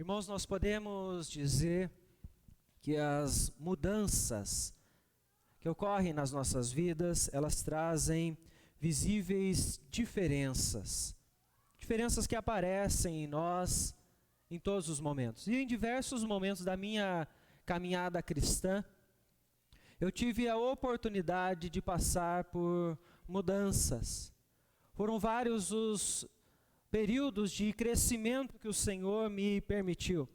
Irmãos, nós podemos dizer que as mudanças que ocorrem nas nossas vidas, elas trazem visíveis diferenças. Diferenças que aparecem em nós em todos os momentos. E em diversos momentos da minha caminhada cristã, eu tive a oportunidade de passar por mudanças. Foram vários os períodos de crescimento que o Senhor me permitiu.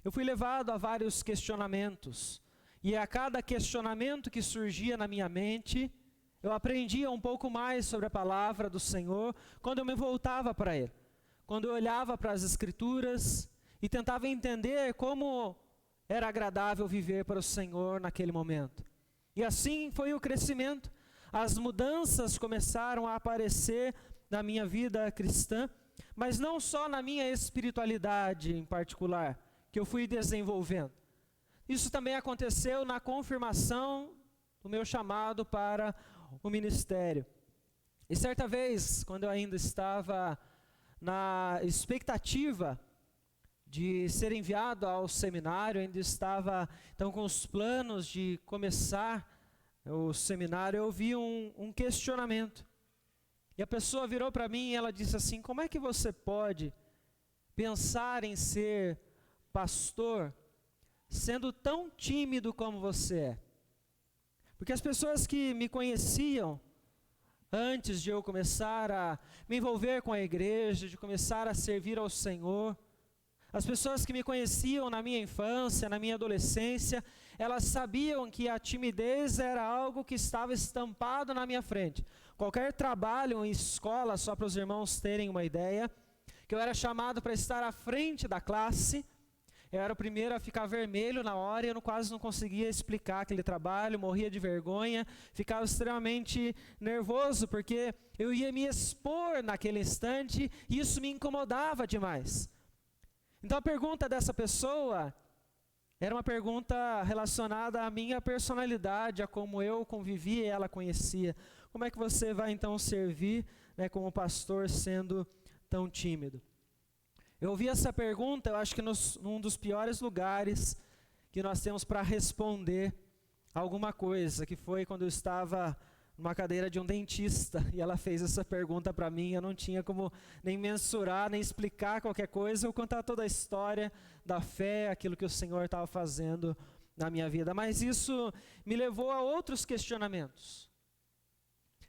Eu fui levado a vários questionamentos, e a cada questionamento que surgia na minha mente, eu aprendia um pouco mais sobre a palavra do Senhor, quando eu me voltava para Ele, quando eu olhava para as Escrituras, e tentava entender como era agradável viver para o Senhor naquele momento. E assim foi o crescimento, as mudanças começaram a aparecer na minha vida cristã, mas não só na minha espiritualidade em particular, que eu fui desenvolvendo. Isso também aconteceu na confirmação do meu chamado para o ministério. E certa vez, quando eu ainda estava na expectativa de ser enviado ao seminário, ainda estava então com os planos de começar o seminário, eu ouvi um questionamento. E a pessoa virou para mim e ela disse assim: como é que você pode pensar em ser pastor sendo tão tímido como você é? Porque as pessoas que me conheciam antes de eu começar a me envolver com a igreja, de começar a servir ao Senhor, as pessoas que me conheciam na minha infância, na minha adolescência, elas sabiam que a timidez era algo que estava estampado na minha frente. Qualquer trabalho em escola, só para os irmãos terem uma ideia, que eu era chamado para estar à frente da classe, eu era o primeiro a ficar vermelho na hora e eu quase não conseguia explicar aquele trabalho, morria de vergonha, ficava extremamente nervoso, porque eu ia me expor naquele instante e isso me incomodava demais. Então a pergunta dessa pessoa era uma pergunta relacionada à minha personalidade, a como eu convivia e ela conhecia. Como é que você vai então servir, como pastor sendo tão tímido? Eu ouvi essa pergunta, eu acho que num dos piores lugares que nós temos para responder alguma coisa, que foi quando eu estava numa cadeira de um dentista, e ela fez essa pergunta para mim, eu não tinha como nem mensurar, nem explicar qualquer coisa, ou contar toda a história da fé, aquilo que o Senhor estava fazendo na minha vida. Mas isso me levou a outros questionamentos.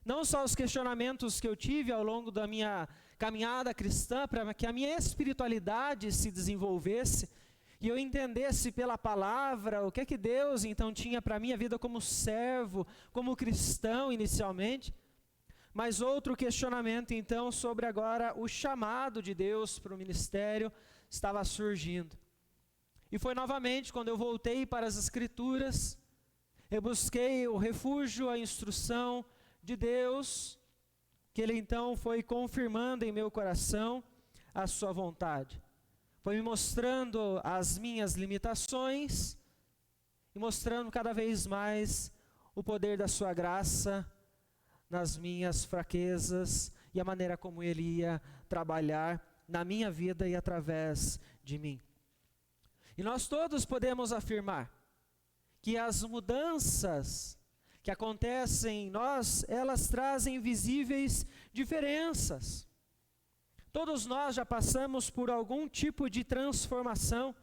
Não só os questionamentos que eu tive ao longo da minha caminhada cristã, para que a minha espiritualidade se desenvolvesse, e eu entendesse pela palavra o que é que Deus então tinha para a minha vida como servo, como cristão inicialmente, mas outro questionamento então sobre agora o chamado de Deus para o ministério estava surgindo. E foi novamente quando eu voltei para as Escrituras, eu busquei o refúgio, a instrução de Deus, que Ele então foi confirmando em meu coração a sua vontade. Foi me mostrando as minhas limitações e mostrando cada vez mais o poder da sua graça nas minhas fraquezas e a maneira como Ele ia trabalhar na minha vida e através de mim. E nós todos podemos afirmar que as mudanças que acontecem em nós, elas trazem visíveis diferenças. Todos nós já passamos por algum tipo de transformação,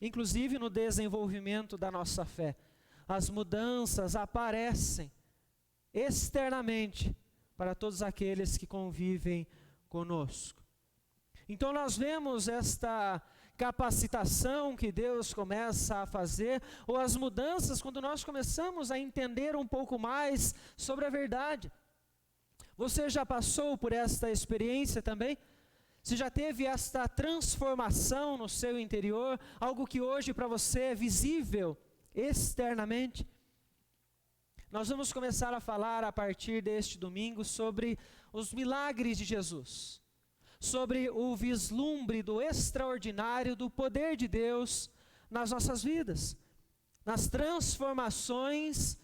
inclusive no desenvolvimento da nossa fé. As mudanças aparecem externamente para todos aqueles que convivem conosco. Então nós vemos esta capacitação que Deus começa a fazer, ou as mudanças quando nós começamos a entender um pouco mais sobre a verdade. Você já passou por esta experiência também? Você já teve esta transformação no seu interior, algo que hoje para você é visível externamente? Nós vamos começar a falar a partir deste domingo sobre os milagres de Jesus, sobre o vislumbre do extraordinário do poder de Deus nas nossas vidas, nas transformações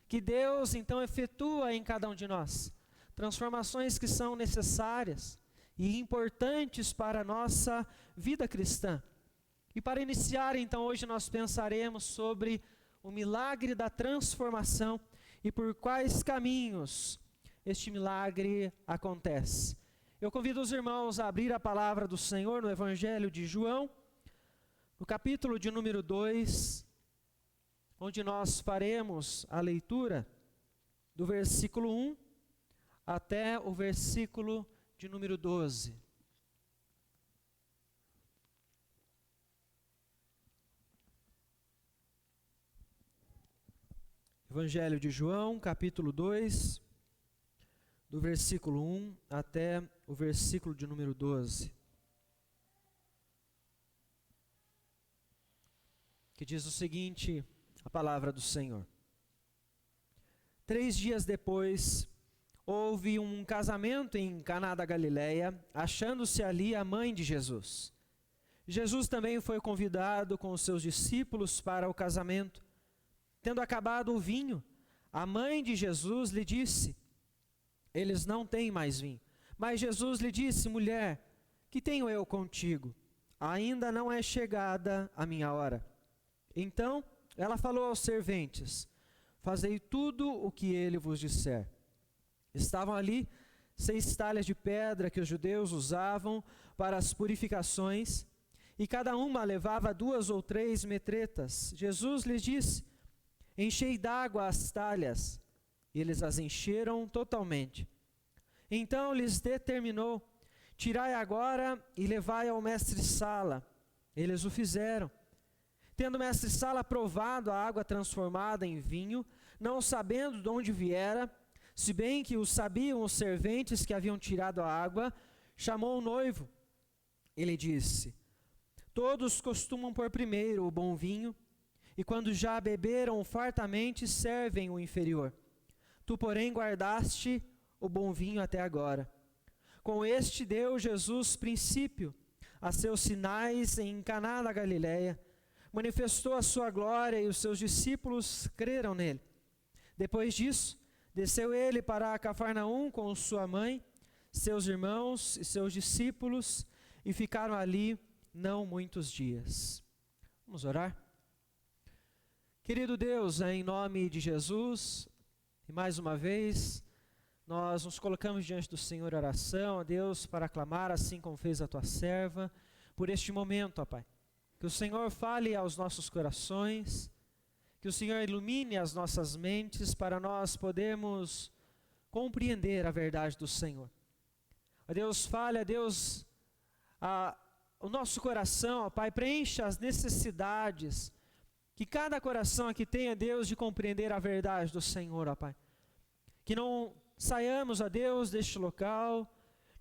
que Deus então efetua em cada um de nós. Transformações que são necessárias e importantes para a nossa vida cristã. E para iniciar, então, hoje nós pensaremos sobre o milagre da transformação e por quais caminhos este milagre acontece. Eu convido os irmãos a abrir a palavra do Senhor no Evangelho de João, no capítulo de número 2, onde nós faremos a leitura do versículo 1 até o versículo de número 12. Evangelho de João, capítulo 2, do versículo 1 até o versículo de número 12. Que diz o seguinte, a palavra do Senhor. 3 dias depois, houve um casamento em Caná da Galileia, achando-se ali a mãe de Jesus. Jesus também foi convidado com os seus discípulos para o casamento. Tendo acabado o vinho, a mãe de Jesus lhe disse: eles não têm mais vinho. Mas Jesus lhe disse: mulher, que tenho eu contigo? Ainda não é chegada a minha hora. Então ela falou aos serventes: fazei tudo o que ele vos disser. Estavam ali 6 talhas de pedra que os judeus usavam para as purificações, e cada uma levava 2 ou 3 metretas. Jesus lhes disse: enchei d'água as talhas, e eles as encheram totalmente. Então lhes determinou: tirai agora e levai ao mestre-sala. Eles o fizeram. Tendo o mestre-sala provado a água transformada em vinho, não sabendo de onde viera, se bem que o sabiam os serventes que haviam tirado a água, chamou o noivo. Ele disse: todos costumam pôr primeiro o bom vinho, e quando já beberam fartamente, servem o inferior. Tu, porém, guardaste o bom vinho até agora. Com este deu Jesus princípio a seus sinais em Caná da Galileia, manifestou a sua glória e os seus discípulos creram nele. Depois disso, desceu ele para Cafarnaum com sua mãe, seus irmãos e seus discípulos, e ficaram ali não muitos dias. Vamos orar? Querido Deus, em nome de Jesus, e mais uma vez, nós nos colocamos diante do Senhor em oração, ó Deus, para clamar, assim como fez a tua serva, por este momento, ó Pai. Que o Senhor fale aos nossos corações, que o Senhor ilumine as nossas mentes para nós podermos compreender a verdade do Senhor. Ó Deus, fale, ó Deus, o nosso coração, ó Pai, preencha as necessidades que cada coração aqui tenha, Deus, de compreender a verdade do Senhor, ó Pai. Que não saiamos, ó Deus, deste local,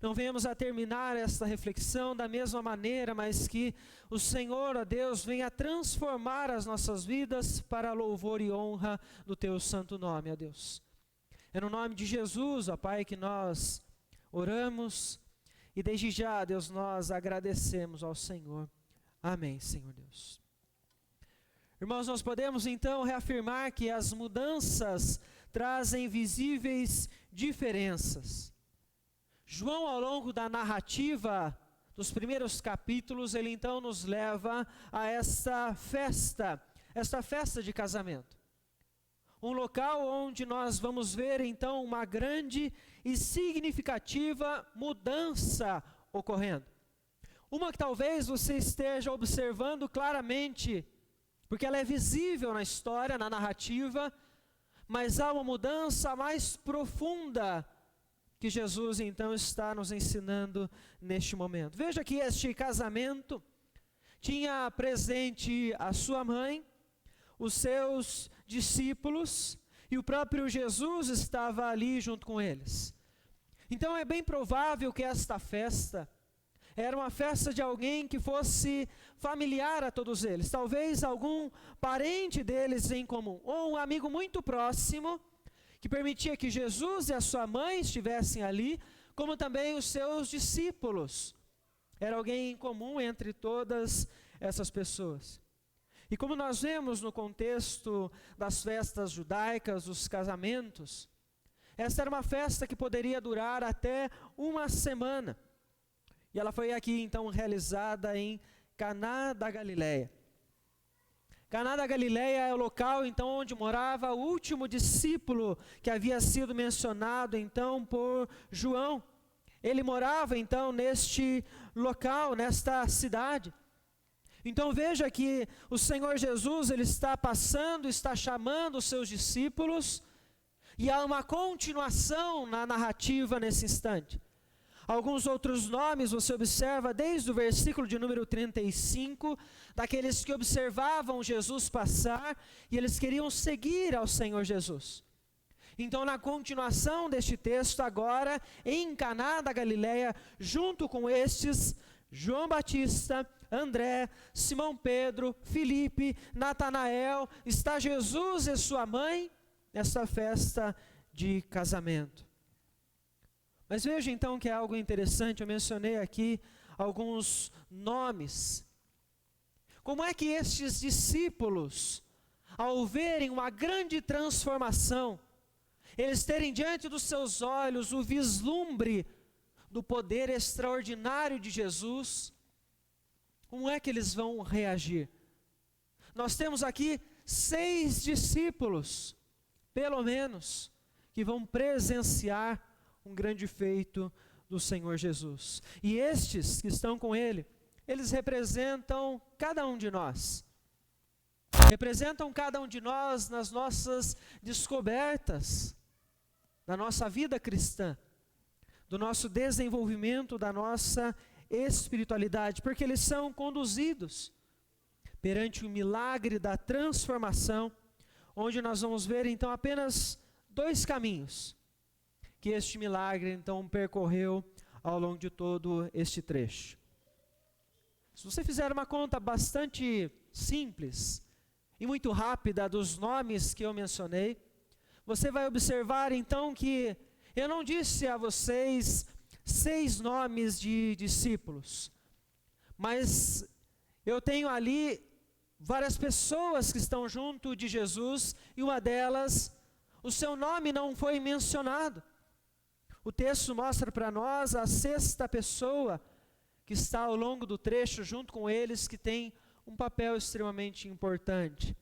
não venhamos a terminar esta reflexão da mesma maneira, mas que o Senhor, ó Deus, venha transformar as nossas vidas para louvor e honra do Teu santo nome, ó Deus. É no nome de Jesus, ó Pai, que nós oramos e desde já, Deus, nós agradecemos ao Senhor. Amém, Senhor Deus. Irmãos, nós podemos então reafirmar que as mudanças trazem visíveis diferenças. João, ao longo da narrativa dos primeiros capítulos, ele então nos leva a esta festa de casamento. Um local onde nós vamos ver então uma grande e significativa mudança ocorrendo. Uma que talvez você esteja observando claramente, porque ela é visível na história, na narrativa, mas há uma mudança mais profunda que Jesus então está nos ensinando neste momento. Veja que este casamento tinha presente a sua mãe, os seus discípulos, e o próprio Jesus estava ali junto com eles. Então é bem provável que esta festa era uma festa de alguém que fosse familiar a todos eles, talvez algum parente deles em comum, ou um amigo muito próximo, que permitia que Jesus e a sua mãe estivessem ali, como também os seus discípulos. Era alguém em comum entre todas essas pessoas. E como nós vemos no contexto das festas judaicas, dos casamentos, essa era uma festa que poderia durar até uma semana. E ela foi aqui então realizada em Caná da Galileia. Caná da Galileia é o local então onde morava o último discípulo que havia sido mencionado então por João. Ele morava então neste local, nesta cidade. Então veja que o Senhor Jesus, ele está passando, está chamando os seus discípulos, e há uma continuação na narrativa nesse instante. Alguns outros nomes você observa desde o versículo de número 35, daqueles que observavam Jesus passar, e eles queriam seguir ao Senhor Jesus. Então, na continuação deste texto, agora, em Caná da Galileia, junto com estes, João Batista, André, Simão Pedro, Filipe, Natanael, está Jesus e sua mãe nesta festa de casamento. Mas veja então que é algo interessante, eu mencionei aqui alguns nomes. Como é que estes discípulos, ao verem uma grande transformação, eles terem diante dos seus olhos o vislumbre do poder extraordinário de Jesus, como é que eles vão reagir? Nós temos aqui 6 discípulos, pelo menos, que vão presenciar um grande feito do Senhor Jesus. E estes que estão com ele, eles representam cada um de nós. Representam cada um de nós nas nossas descobertas, na nossa vida cristã, do nosso desenvolvimento, da nossa espiritualidade, porque eles são conduzidos perante o milagre da transformação, onde nós vamos ver então apenas 2 caminhos que este milagre então percorreu ao longo de todo este trecho. Se você fizer uma conta bastante simples e muito rápida dos nomes que eu mencionei, você vai observar então que eu não disse a vocês 6 nomes de discípulos, mas eu tenho ali várias pessoas que estão junto de Jesus, e uma delas, o seu nome não foi mencionado. O texto mostra para nós a 6ª pessoa que está ao longo do trecho junto com eles, que tem um papel extremamente importante.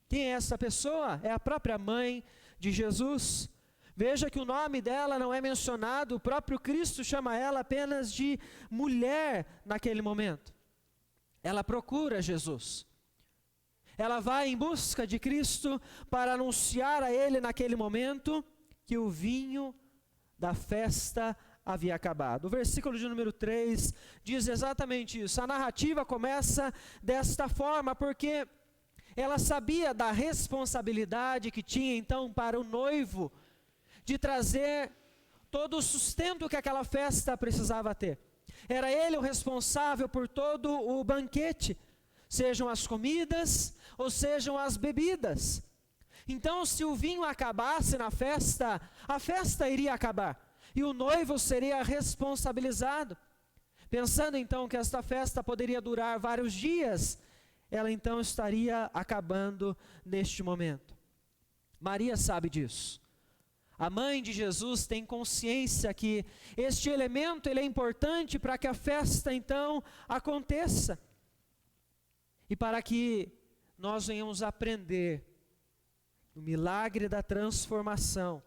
Quem é essa pessoa? É a própria mãe de Jesus. Veja que o nome dela não é mencionado, o próprio Cristo chama ela apenas de mulher naquele momento. Ela procura Jesus. Ela vai em busca de Cristo para anunciar a ele naquele momento que o vinho da festa havia acabado. O versículo de número 3 diz exatamente isso. A narrativa começa desta forma, porque ela sabia da responsabilidade que tinha então para o noivo de trazer todo o sustento que aquela festa precisava ter. Era ele o responsável por todo o banquete, sejam as comidas ou sejam as bebidas. Então, se o vinho acabasse na festa, a festa iria acabar e o noivo seria responsabilizado. Pensando então que esta festa poderia durar vários dias, ela então estaria acabando neste momento. Maria sabe disso. A mãe de Jesus tem consciência que este elemento ele é importante para que a festa então aconteça. E para que nós venhamos aprender o milagre da transformação,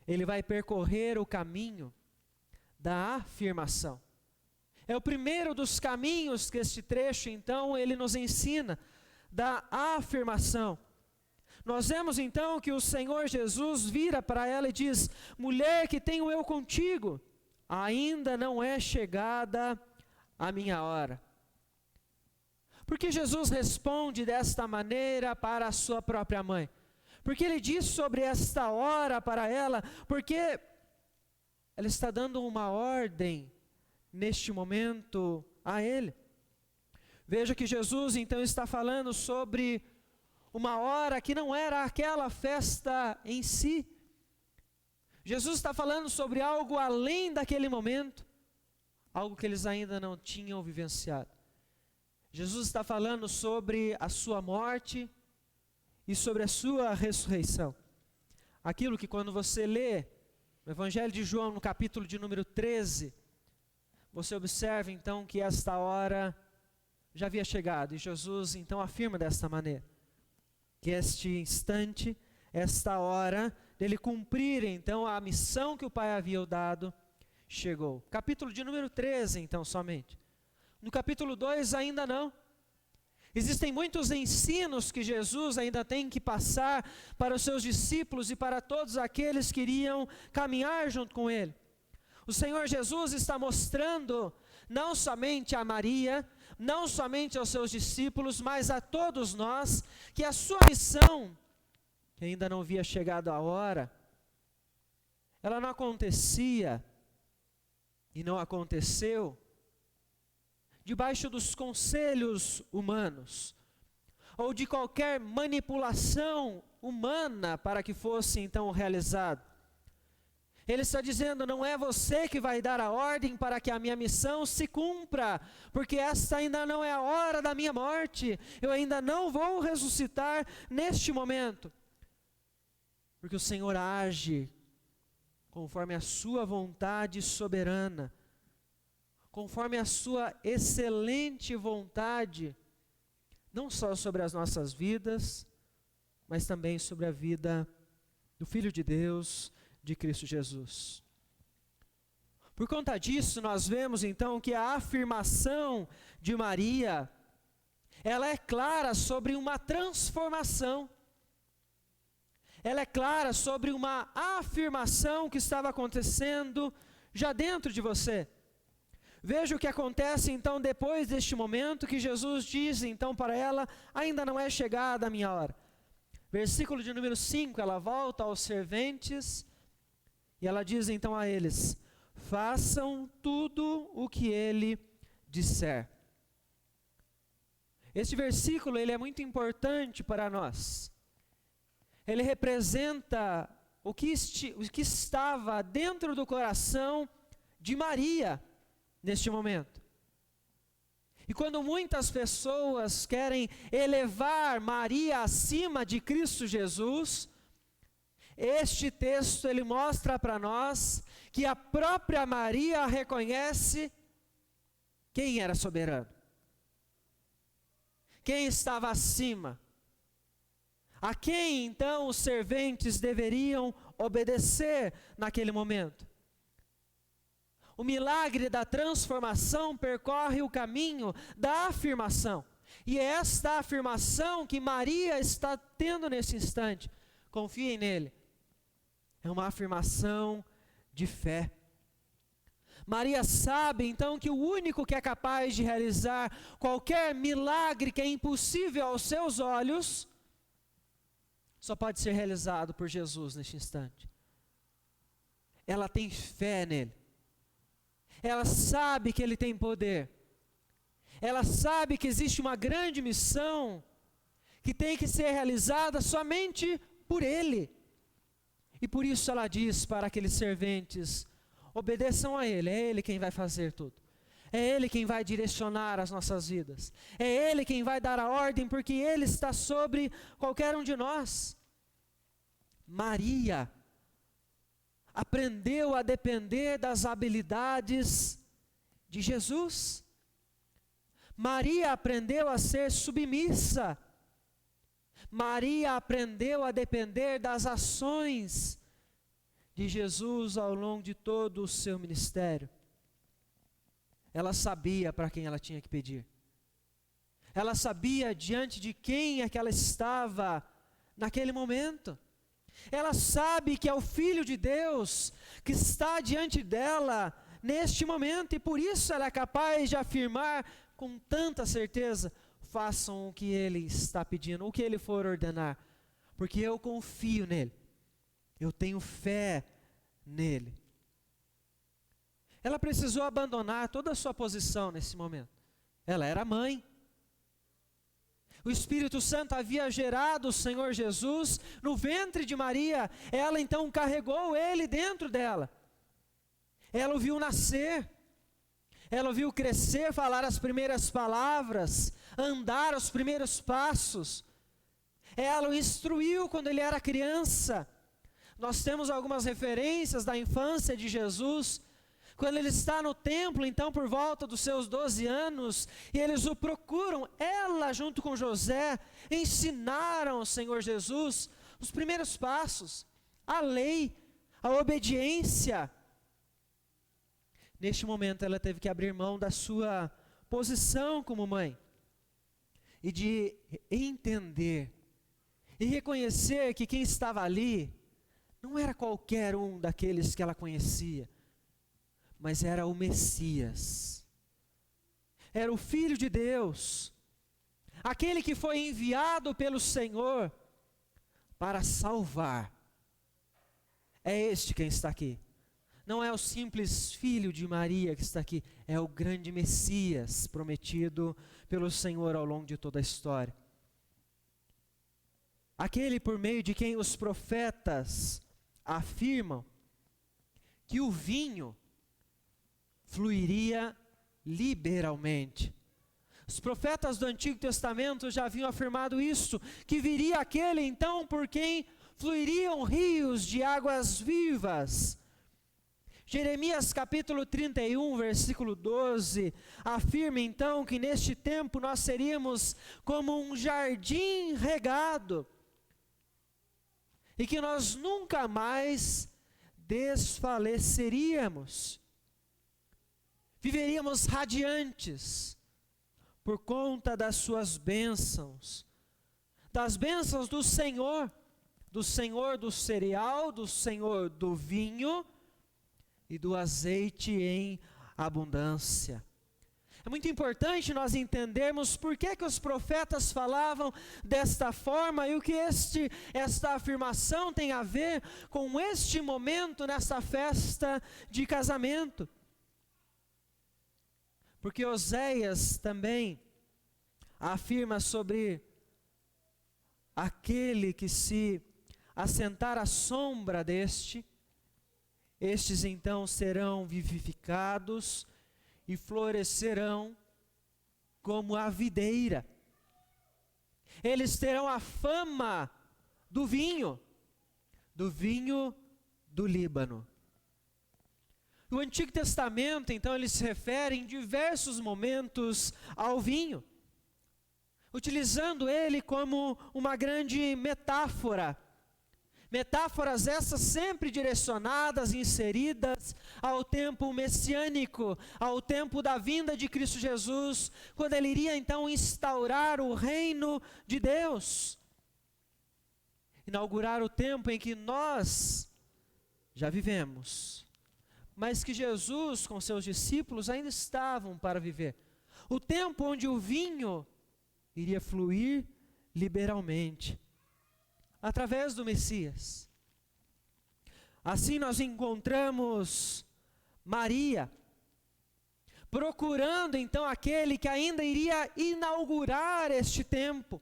ele vai percorrer o caminho da afirmação. É o primeiro dos caminhos que este trecho então ele nos ensina, da afirmação. Nós vemos então que o Senhor Jesus vira para ela e diz: mulher, que tenho eu contigo? Ainda não é chegada a minha hora. Por que Jesus responde desta maneira para a sua própria mãe? Porque ele diz sobre esta hora para ela, porque ela está dando uma ordem neste momento a ele. Veja que Jesus então está falando sobre uma hora que não era aquela festa em si. Jesus está falando sobre algo além daquele momento, algo que eles ainda não tinham vivenciado. Jesus está falando sobre a sua morte e sobre a sua ressurreição. Aquilo que quando você lê no Evangelho de João, no capítulo de número 13, você observa então que esta hora já havia chegado, e Jesus então afirma desta maneira, que este instante, esta hora, dele cumprir então a missão que o Pai havia dado, chegou. Capítulo de número 13 então somente. No capítulo 2 ainda não. Existem muitos ensinos que Jesus ainda tem que passar para os seus discípulos e para todos aqueles que iriam caminhar junto com Ele. O Senhor Jesus está mostrando, não somente a Maria, não somente aos seus discípulos, mas a todos nós, que a sua missão, que ainda não havia chegado a hora, ela não acontecia, e não aconteceu, debaixo dos conselhos humanos, ou de qualquer manipulação humana para que fosse então realizado. Ele está dizendo, não é você que vai dar a ordem para que a minha missão se cumpra, porque esta ainda não é a hora da minha morte, eu ainda não vou ressuscitar neste momento. Porque o Senhor age conforme a sua vontade soberana, conforme a sua excelente vontade, não só sobre as nossas vidas, mas também sobre a vida do Filho de Deus, de Cristo Jesus. Por conta disso, nós vemos então que a afirmação de Maria, ela é clara sobre uma transformação. Ela é clara sobre uma afirmação que estava acontecendo já dentro de você. Veja o que acontece então depois deste momento que Jesus diz então para ela, ainda não é chegada a minha hora. Versículo de número 5, ela volta aos serventes e ela diz então a eles, façam tudo o que ele disser. Este versículo ele é muito importante para nós. Ele representa o que estava dentro do coração de Maria neste momento. E quando muitas pessoas querem elevar Maria acima de Cristo Jesus, este texto ele mostra para nós que a própria Maria reconhece quem era soberano, quem estava acima, a quem então os serventes deveriam obedecer naquele momento. O milagre da transformação percorre o caminho da afirmação. E é esta afirmação que Maria está tendo nesse instante. Confiem nele. É uma afirmação de fé. Maria sabe então que o único que é capaz de realizar qualquer milagre que é impossível aos seus olhos, só pode ser realizado por Jesus neste instante. Ela tem fé nele. Ela sabe que ele tem poder. Ela sabe que existe uma grande missão que tem que ser realizada somente por ele. E por isso ela diz para aqueles serventes, obedeçam a ele, é ele quem vai fazer tudo. É ele quem vai direcionar as nossas vidas. É ele quem vai dar a ordem, porque ele está sobre qualquer um de nós. Maria aprendeu a depender das habilidades de Jesus. Maria aprendeu a ser submissa. Maria aprendeu a depender das ações de Jesus ao longo de todo o seu ministério. Ela sabia para quem ela tinha que pedir. Ela sabia diante de quem é que ela estava naquele momento. Ela sabe que é o Filho de Deus que está diante dela neste momento, e por isso ela é capaz de afirmar com tanta certeza, façam o que ele está pedindo, o que ele for ordenar, porque eu confio nele, eu tenho fé nele. Ela precisou abandonar toda a sua posição nesse momento. Ela era mãe. O Espírito Santo havia gerado o Senhor Jesus no ventre de Maria. Ela então carregou ele dentro dela. Ela o viu nascer. Ela o viu crescer, falar as primeiras palavras, andar os primeiros passos. Ela o instruiu quando ele era criança. Nós temos algumas referências da infância de Jesus, Quando ele está no templo, então por volta dos seus 12 anos, e eles o procuram, ela junto com José, ensinaram ao Senhor Jesus os primeiros passos, a lei, a obediência. Neste momento ela teve que abrir mão da sua posição como mãe, e de entender, e reconhecer que quem estava ali, não era qualquer um daqueles que ela conhecia, mas era o Messias, era o Filho de Deus, aquele que foi enviado pelo Senhor para salvar. É este quem está aqui. Não é o simples filho de Maria que está aqui, é o grande Messias prometido pelo Senhor ao longo de toda a história. Aquele por meio de quem os profetas afirmam que o vinho fluiria liberalmente. Os profetas do Antigo Testamento já haviam afirmado isso, que viria aquele então por quem fluiriam rios de águas vivas. Jeremias capítulo 31, versículo 12, afirma então que neste tempo nós seríamos como um jardim regado, e que nós nunca mais desfaleceríamos, viveríamos radiantes, por conta das suas bênçãos, das bênçãos do Senhor do cereal, do Senhor do vinho, e do azeite em abundância. É muito importante nós entendermos por que os profetas falavam desta forma e o que esta afirmação tem a ver com este momento nessa festa de casamento. Porque Oséias também afirma sobre aquele que se assentar à sombra estes então serão vivificados e florescerão como a videira. Eles terão a fama do vinho do Líbano. O Antigo Testamento, então, ele se refere em diversos momentos ao vinho, utilizando ele como uma grande metáfora. Metáforas essas sempre direcionadas, inseridas ao tempo messiânico, ao tempo da vinda de Cristo Jesus, quando ele iria então instaurar o reino de Deus, inaugurar o tempo em que nós já vivemos, mas que Jesus com seus discípulos ainda estavam para viver. O tempo onde o vinho iria fluir liberalmente, através do Messias. Assim nós encontramos Maria, procurando então aquele que ainda iria inaugurar este tempo,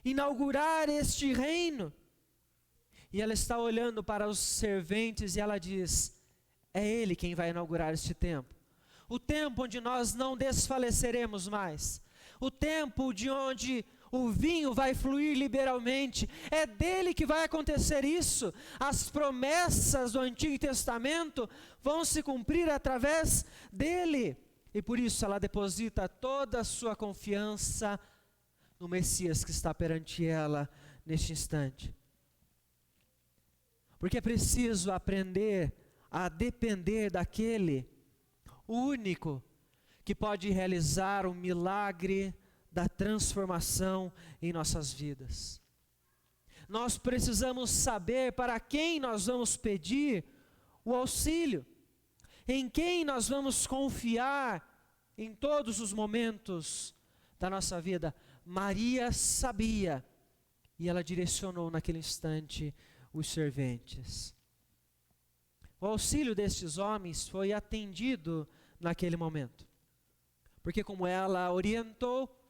inaugurar este reino. E ela está olhando para os serventes e ela diz: é Ele quem vai inaugurar este tempo. O tempo onde nós não desfaleceremos mais. O tempo de onde o vinho vai fluir liberalmente. É dele que vai acontecer isso. As promessas do Antigo Testamento vão se cumprir através dele. E por isso ela deposita toda a sua confiança no Messias que está perante ela neste instante. Porque é preciso aprender a depender daquele único que pode realizar o milagre da transformação em nossas vidas. Nós precisamos saber para quem nós vamos pedir o auxílio, em quem nós vamos confiar em todos os momentos da nossa vida. Maria sabia, e ela direcionou naquele instante os serventes. O auxílio destes homens foi atendido naquele momento, porque como ela orientou,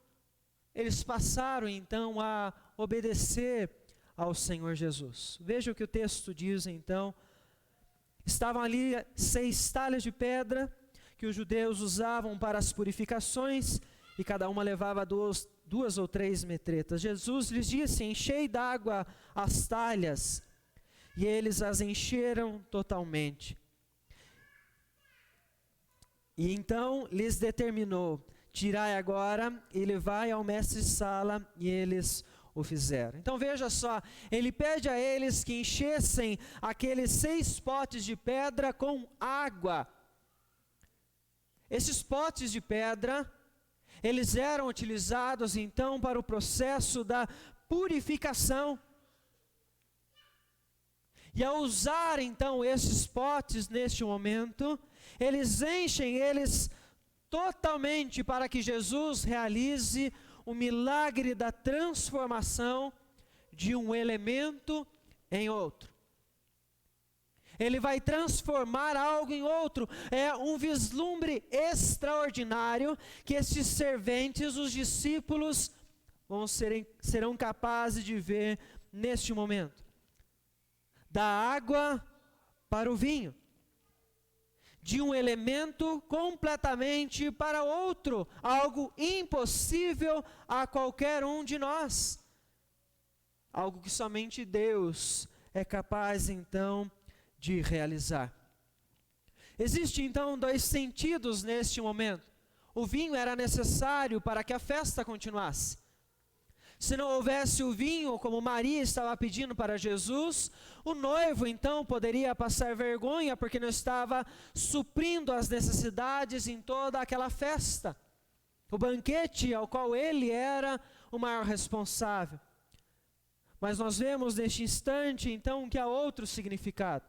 eles passaram então a obedecer ao Senhor Jesus. Veja o que o texto diz então. Estavam ali 6 talhas de pedra que os judeus usavam para as purificações, e cada uma levava 2 ou 3 metretas. Jesus lhes disse: enchei d'água as talhas, e eles as encheram totalmente. E então lhes determinou: tirai agora e levai ao mestre-sala, e eles o fizeram. Então veja só, ele pede a eles que enchessem aqueles 6 potes de pedra com água. Esses potes de pedra, eles eram utilizados então para o processo da purificação. E ao usar então esses potes neste momento, eles enchem eles totalmente para que Jesus realize o milagre da transformação de um elemento em outro. Ele vai transformar algo em outro. É um vislumbre extraordinário que esses serventes, os discípulos, serão capazes de ver neste momento. Da água para o vinho. De um elemento completamente para outro, algo impossível a qualquer um de nós. Algo que somente Deus é capaz então de realizar. Existem então 2 sentidos neste momento. O vinho era necessário para que a festa continuasse. Se não houvesse o vinho, como Maria estava pedindo para Jesus, o noivo então poderia passar vergonha porque não estava suprindo as necessidades em toda aquela festa. O banquete ao qual ele era o maior responsável. Mas nós vemos neste instante então que há outro significado.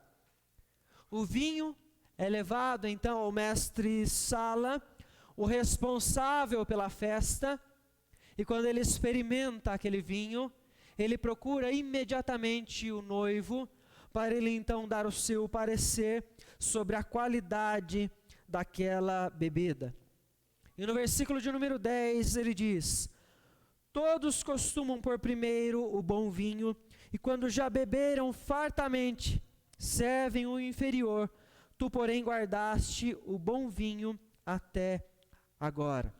O vinho é levado então ao mestre-sala, o responsável pela festa. E quando ele experimenta aquele vinho, ele procura imediatamente o noivo, para ele então dar o seu parecer sobre a qualidade daquela bebida. E no versículo de número 10 ele diz: todos costumam pôr primeiro o bom vinho, e quando já beberam fartamente, servem o inferior. Tu, porém, guardaste o bom vinho até agora.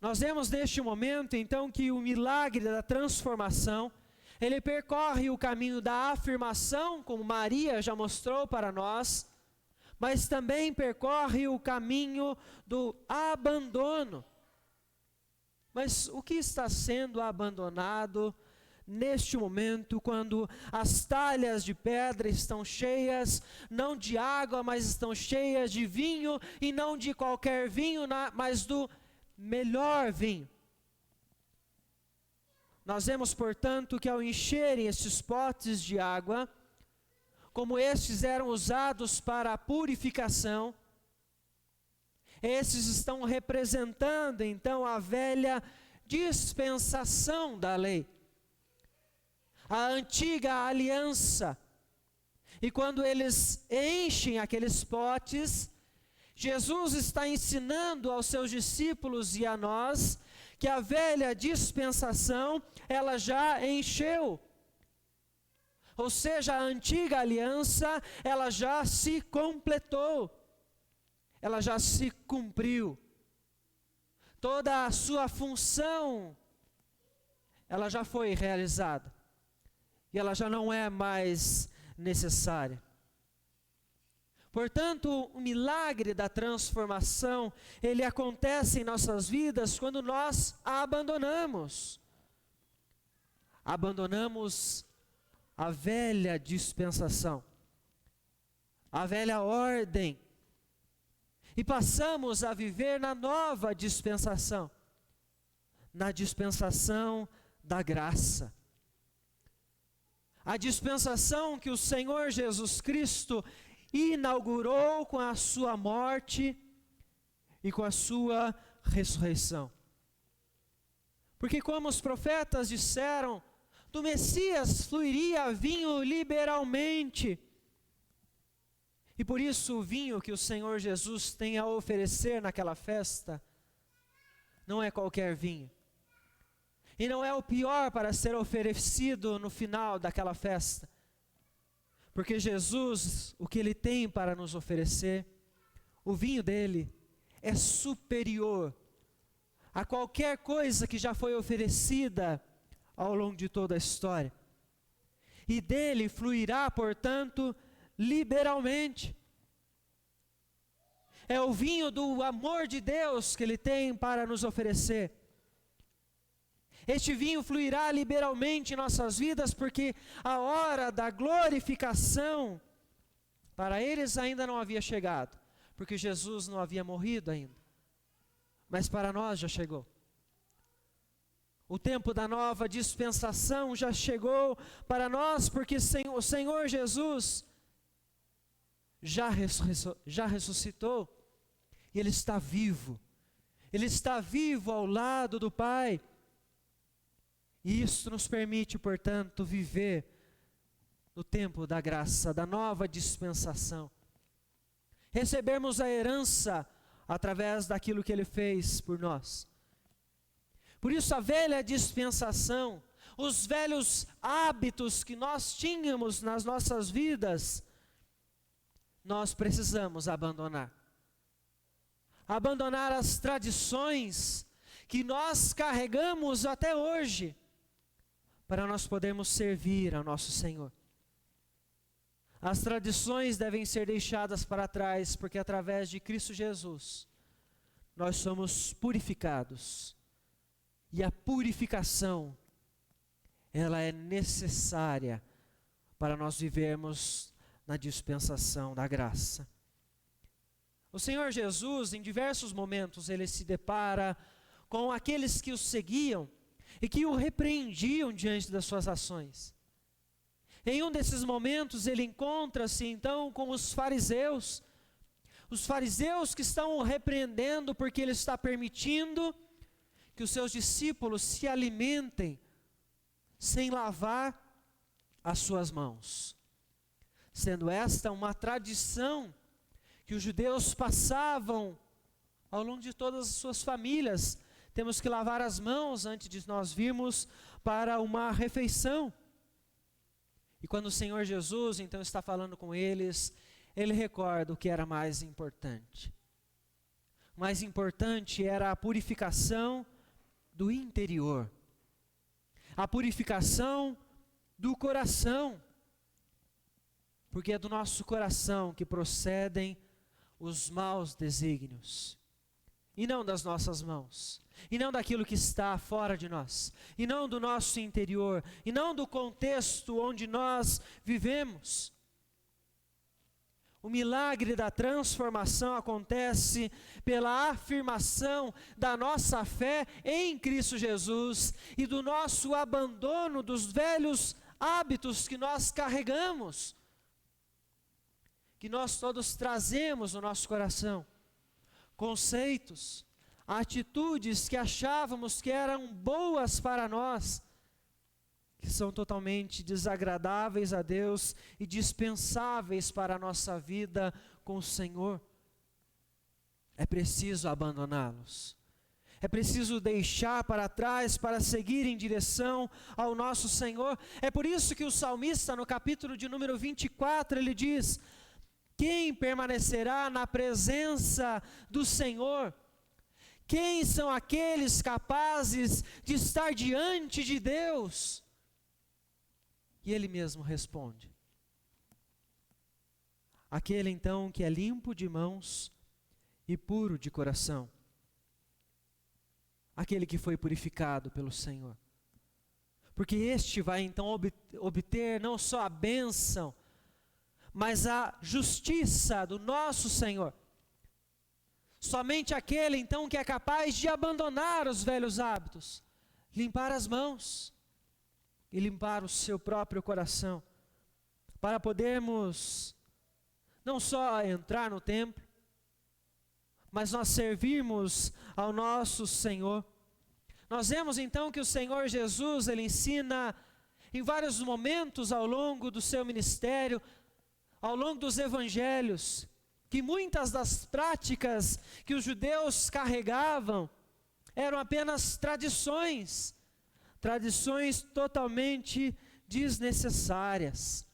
Nós vemos neste momento, então, que o milagre da transformação, ele percorre o caminho da afirmação, como Maria já mostrou para nós, mas também percorre o caminho do abandono. Mas o que está sendo abandonado neste momento, quando as talhas de pedra estão cheias, não de água, mas estão cheias de vinho, e não de qualquer vinho, mas do melhor vinho? Nós vemos, portanto, que ao encherem estes potes de água, como estes eram usados para a purificação, esses estão representando então a velha dispensação da lei, a antiga aliança. E quando eles enchem aqueles potes, Jesus está ensinando aos seus discípulos e a nós que a velha dispensação, ela já encheu. Ou seja, a antiga aliança, ela já se completou. Ela já se cumpriu. Toda a sua função, ela já foi realizada. E ela já não é mais necessária. Portanto, o milagre da transformação, ele acontece em nossas vidas quando nós a abandonamos. Abandonamos a velha dispensação, a velha ordem, e passamos a viver na nova dispensação, na dispensação da graça. A dispensação que o Senhor Jesus Cristo inaugurou com a sua morte e com a sua ressurreição. Porque como os profetas disseram, do Messias fluiria vinho liberalmente. E por isso o vinho que o Senhor Jesus tem a oferecer naquela festa, não é qualquer vinho. E não é o pior para ser oferecido no final daquela festa. Porque Jesus, o que Ele tem para nos oferecer, o vinho dele é superior a qualquer coisa que já foi oferecida ao longo de toda a história. E dele fluirá, portanto, liberalmente. é o vinho do amor de Deus que Ele tem para nos oferecer. Este vinho fluirá liberalmente em nossas vidas, porque a hora da glorificação para eles ainda não havia chegado, porque Jesus não havia morrido ainda, mas para nós já chegou. O tempo da nova dispensação já chegou para nós, porque o Senhor Jesus já ressuscitou, e Ele está vivo. Ele está vivo ao lado do Pai. E isso nos permite, portanto, viver no tempo da graça, da nova dispensação. Recebermos a herança através daquilo que Ele fez por nós. Por isso a velha dispensação, os velhos hábitos que nós tínhamos nas nossas vidas, nós precisamos abandonar. Abandonar as tradições que nós carregamos até hoje, para nós podermos servir ao nosso Senhor. As tradições devem ser deixadas para trás, porque através de Cristo Jesus, nós somos purificados. E a purificação, ela é necessária para nós vivermos na dispensação da graça. O Senhor Jesus, em diversos momentos, Ele se depara com aqueles que o seguiam e que o repreendiam diante das suas ações. Em um desses momentos, Ele encontra-se então com os fariseus que estão o repreendendo porque Ele está permitindo que os seus discípulos se alimentem sem lavar as suas mãos, sendo esta uma tradição que os judeus passavam ao longo de todas as suas famílias. Temos que lavar as mãos antes de nós virmos para uma refeição. E quando o Senhor Jesus então está falando com eles, Ele recorda o que era mais importante. O mais importante era a purificação do interior, a purificação do coração, porque é do nosso coração que procedem os maus desígnios, e não das nossas mãos, e não daquilo que está fora de nós, e não do nosso interior, e não do contexto onde nós vivemos. O milagre da transformação acontece pela afirmação da nossa fé em Cristo Jesus e do nosso abandono dos velhos hábitos que nós carregamos, que nós todos trazemos no nosso coração, conceitos, atitudes que achávamos que eram boas para nós, que são totalmente desagradáveis a Deus e dispensáveis para a nossa vida com o Senhor. É preciso abandoná-los. É preciso deixar para trás para seguir em direção ao nosso Senhor. É por isso que o salmista, no capítulo de número 24, ele diz: quem permanecerá na presença do Senhor? Quem são aqueles capazes de estar diante de Deus? E Ele mesmo responde: aquele então que é limpo de mãos e puro de coração, aquele que foi purificado pelo Senhor, porque este vai então obter não só a bênção, mas a justiça do nosso Senhor. Somente aquele então que é capaz de abandonar os velhos hábitos, limpar as mãos e limpar o seu próprio coração, para podermos não só entrar no templo, mas nós servirmos ao nosso Senhor. Nós vemos então que o Senhor Jesus, Ele ensina em vários momentos ao longo do seu ministério, ao longo dos evangelhos, que muitas das práticas que os judeus carregavam eram apenas tradições totalmente desnecessárias,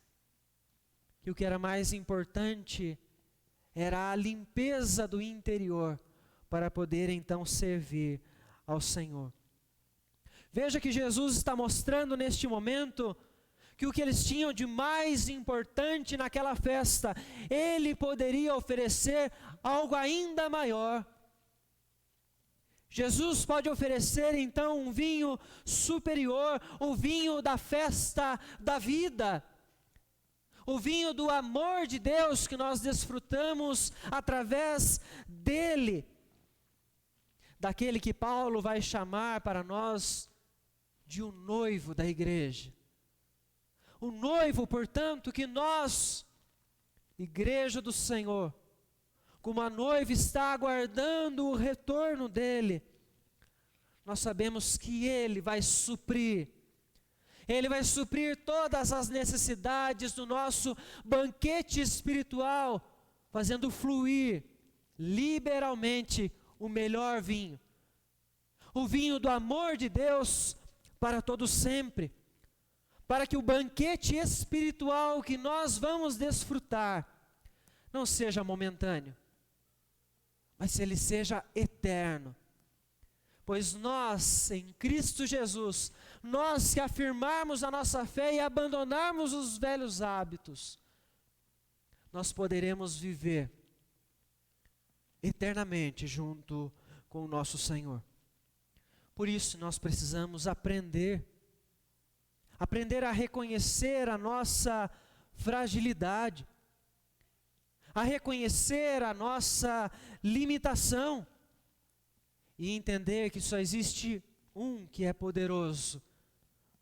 que o que era mais importante era a limpeza do interior, para poder então servir ao Senhor. Veja que Jesus está mostrando neste momento que o que eles tinham de mais importante naquela festa, Ele poderia oferecer algo ainda maior. Jesus pode oferecer então um vinho superior, o vinho da festa da vida, o vinho do amor de Deus que nós desfrutamos através dele, daquele que Paulo vai chamar para nós de um noivo da igreja. O noivo, portanto, que nós, igreja do Senhor, como a noiva está aguardando o retorno dele, nós sabemos que ele vai suprir todas as necessidades do nosso banquete espiritual, fazendo fluir liberalmente o melhor vinho, o vinho do amor de Deus para todo sempre, para que o banquete espiritual que nós vamos desfrutar não seja momentâneo, mas ele seja eterno. Pois nós, em Cristo Jesus, nós que afirmarmos a nossa fé e abandonarmos os velhos hábitos, nós poderemos viver eternamente junto com o nosso Senhor. Por isso nós precisamos aprender a reconhecer a nossa fragilidade, a reconhecer a nossa limitação e entender que só existe um que é poderoso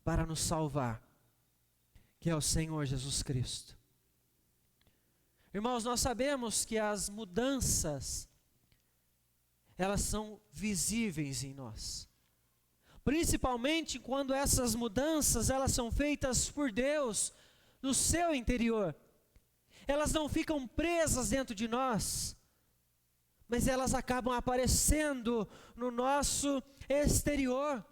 para nos salvar, que é o Senhor Jesus Cristo. Irmãos, nós sabemos que as mudanças, elas são visíveis em nós. Principalmente quando essas mudanças, elas são feitas por Deus no seu interior. Elas não ficam presas dentro de nós, mas elas acabam aparecendo no nosso exterior.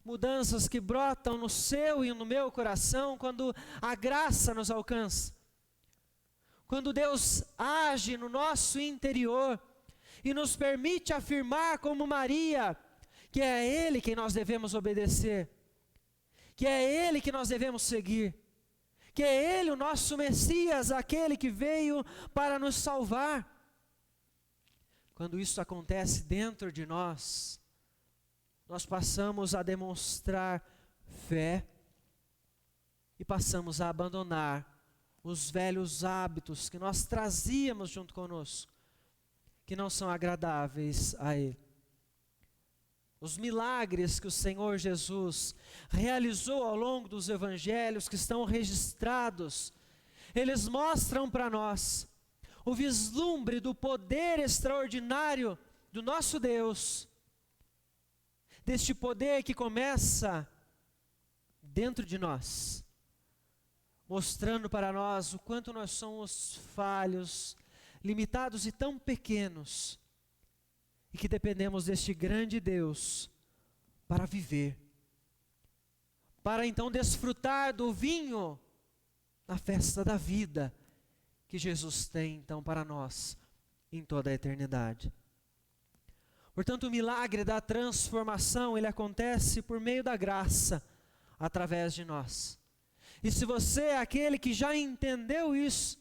Mudanças que brotam no seu e no meu coração quando a graça nos alcança. Quando Deus age no nosso interior e nos permite afirmar como Maria, que é a Ele quem nós devemos obedecer, que é Ele que nós devemos seguir, que é Ele o nosso Messias, aquele que veio para nos salvar. Quando isso acontece dentro de nós, nós passamos a demonstrar fé e passamos a abandonar os velhos hábitos que nós trazíamos junto conosco, que não são agradáveis a Ele. Os milagres que o Senhor Jesus realizou ao longo dos evangelhos que estão registrados, eles mostram para nós o vislumbre do poder extraordinário do nosso Deus, deste poder que começa dentro de nós, mostrando para nós o quanto nós somos falhos, limitados e tão pequenos, e que dependemos deste grande Deus para viver, para então desfrutar do vinho na festa da vida que Jesus tem então para nós em toda a eternidade. Portanto, o milagre da transformação, ele acontece por meio da graça, através de nós. E se você é aquele que já entendeu isso,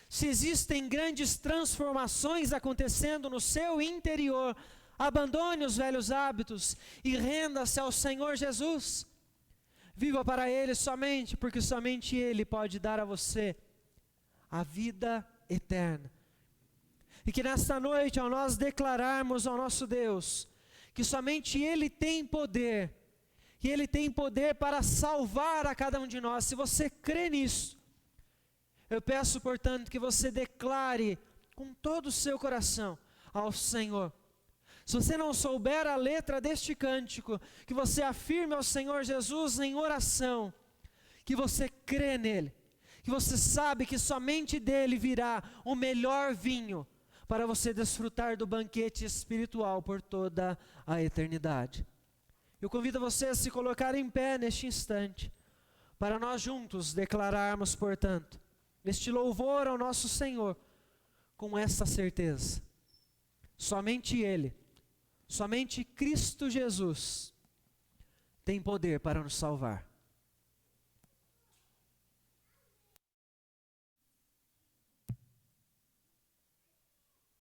se existem grandes transformações acontecendo no seu interior, abandone os velhos hábitos e renda-se ao Senhor Jesus. Viva para Ele somente, porque somente Ele pode dar a você a vida eterna. E que nesta noite, ao nós declararmos ao nosso Deus que somente Ele tem poder, que Ele tem poder para salvar a cada um de nós, se você crê nisso, eu peço, portanto, que você declare com todo o seu coração ao Senhor. Se você não souber a letra deste cântico, que você afirme ao Senhor Jesus em oração, que você crê nele, que você sabe que somente dele virá o melhor vinho para você desfrutar do banquete espiritual por toda a eternidade. Eu convido você a se colocar em pé neste instante, para nós juntos declararmos, portanto, este louvor ao nosso Senhor, com essa certeza: somente Ele, somente Cristo Jesus tem poder para nos salvar.